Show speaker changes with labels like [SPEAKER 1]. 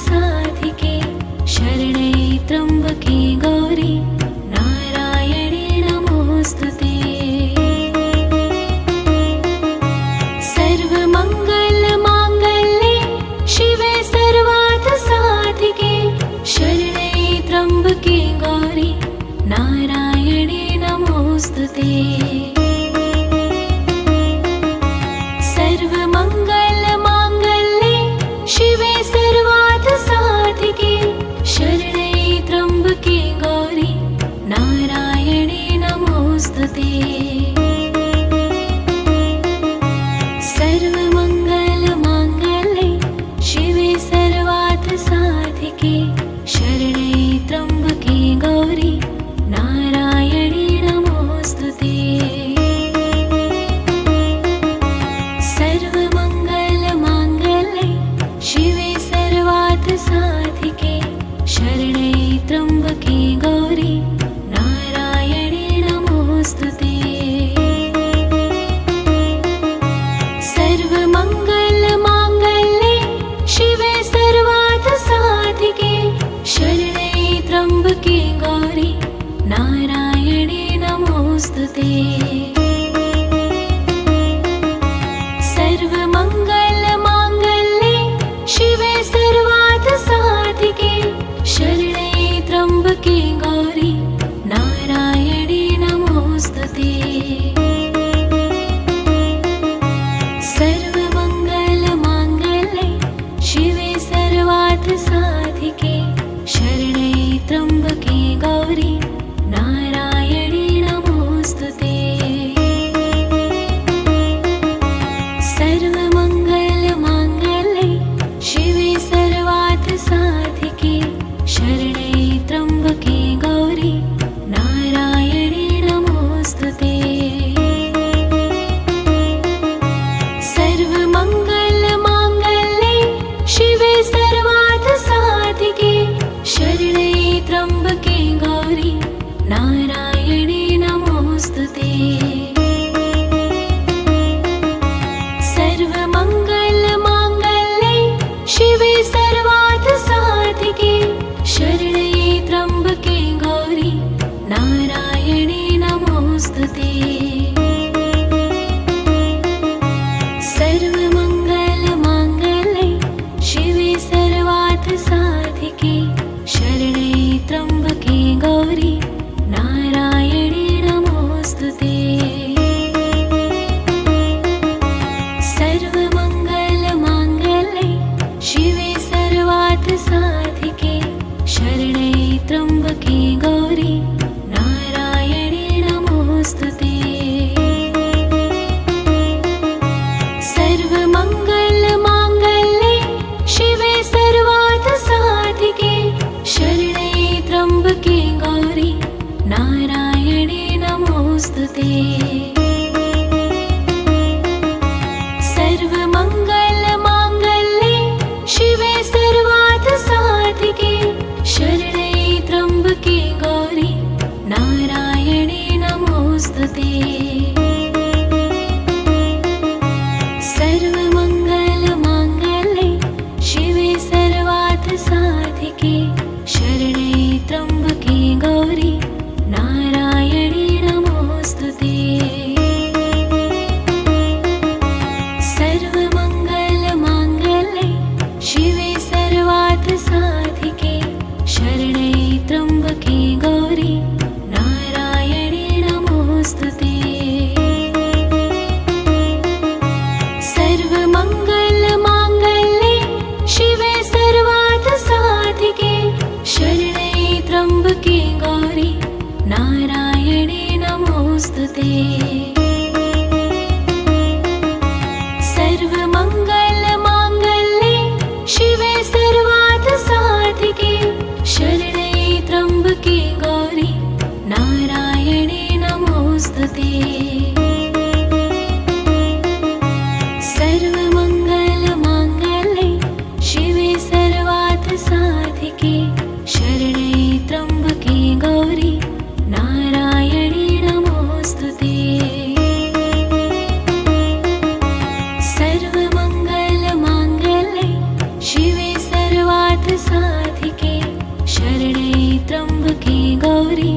[SPEAKER 1] साधिके शरणे त्र्यम्बके गौरी नारायणे नमोऽस्तुते। सर्वमङ्गलमाङ्गल्ये शिवे सर्वार्थसाधिके शरणे त्र्यम्बके गौरी नारायणे नमोऽस्तुते। सर्वमङ्गलमाङ्गल्ये शिवे सर्वार्थसाधिके शरणे त्र्यम्बके गौरी नारायणे नमोऽस्तुते। सर्वमङ्गलमाङ्गल्ये शिवे सर्वार्थसाधिके शरणे त्र्यम्बके गौरी नारायणे नमोऽस्तुते। सर्वमङ्गलमाङ्गल्ये शिवे सर्वार्थसाधिके शरणे त्र्यम्बके गौरी नारायणे नमोऽस्तुते। सर्वमङ्गलमाङ्गल्ये शिवे सर्वार्थसाधिके शरणे त्र्यम्बके गौरी नारायणे नमोऽस्तुते। सर्वमङ्गलमाङ्गल्ये शिवे सर्वार्थसाधिके शरणे त्र्यम्बके गौरी नारायणे नमोऽस्तुते। सर्वमङ्गलमाङ्गल्ये शिवे सर्वार्थसाधिके शरणे त्र्यम्बके गौरी नारायणे नमोऽस्तुते। सर्वमङ्गलमाङ्गल्ये शिवे सर्वार्थसाधिके शरणे त्र्यम्बके गौरी नारायणे नमोऽस्तुते। सर्वमङ्गलमाङ्गल्ये शिवे सर्वार्थसाधिके शरणे त्र्यम्बके गौरी नारायणे नमोऽस्तुते। सर्वमङ्गलमाङ्गल्ये शिवे सर्वार्थसाधिके शरणे त्र्यम्बके गौरी नारायणे नमोऽस्तुते। सर्वमङ्गलमाङ्गल्ये शिवे सर्वार्थसाधिके शरणे त्र्यम्बके गौरी नारायणे नमोऽस्तुते। सर्वमङ्गलमाङ्गल्ये शिवे सर्वार्थसाधिके शरणे त्र्यम्बके गौरी नारायणे नमोऽस्तुते। सर्वमङ्गलमाङ्गल्ये शिवे सर्वार्थसाधिके शरणे त्र्यम्बके गौरी नारायणे नमोऽस्तुते। सर्वमङ्गलमाङ्गल्ये शिवे सर्वार्थसाधिके शरणे त्र्यम्बके गौरी नारायणे नमोऽस्तुते। सर्वमङ्गलमाङ्गल्ये शिवे सर्वार्थसाधिके शरणे त्र्यम्बके गौरी नारायणे नमोऽस्तुते। सर्वमङ्गलमाङ्गल्ये शिवे सर्वार्थसाधिके शरणे त्र्यम्बके गौरी नारायणे नमोऽस्तुते। सर्वमङ्गलमाङ्गल्ये शिवे सर्वार्थसाधिके शरणे त्र्यम्बके गौरी नारायणे नमोऽस्तुते। सर्वमङ्गलमाङ्गल्ये शिवे सर्वार्थसाधिके शरणे त्र्यम्बके गौरी नारायणे नमोऽस्तुते। सर्वमङ्गलमाङ्गल्ये शिवे सर्वार्थसाधिके शरणे त्र्यम्बके गौरी नारायणे नमोऽस्तुते। साधिके शरणे त्र्यंबके गौरी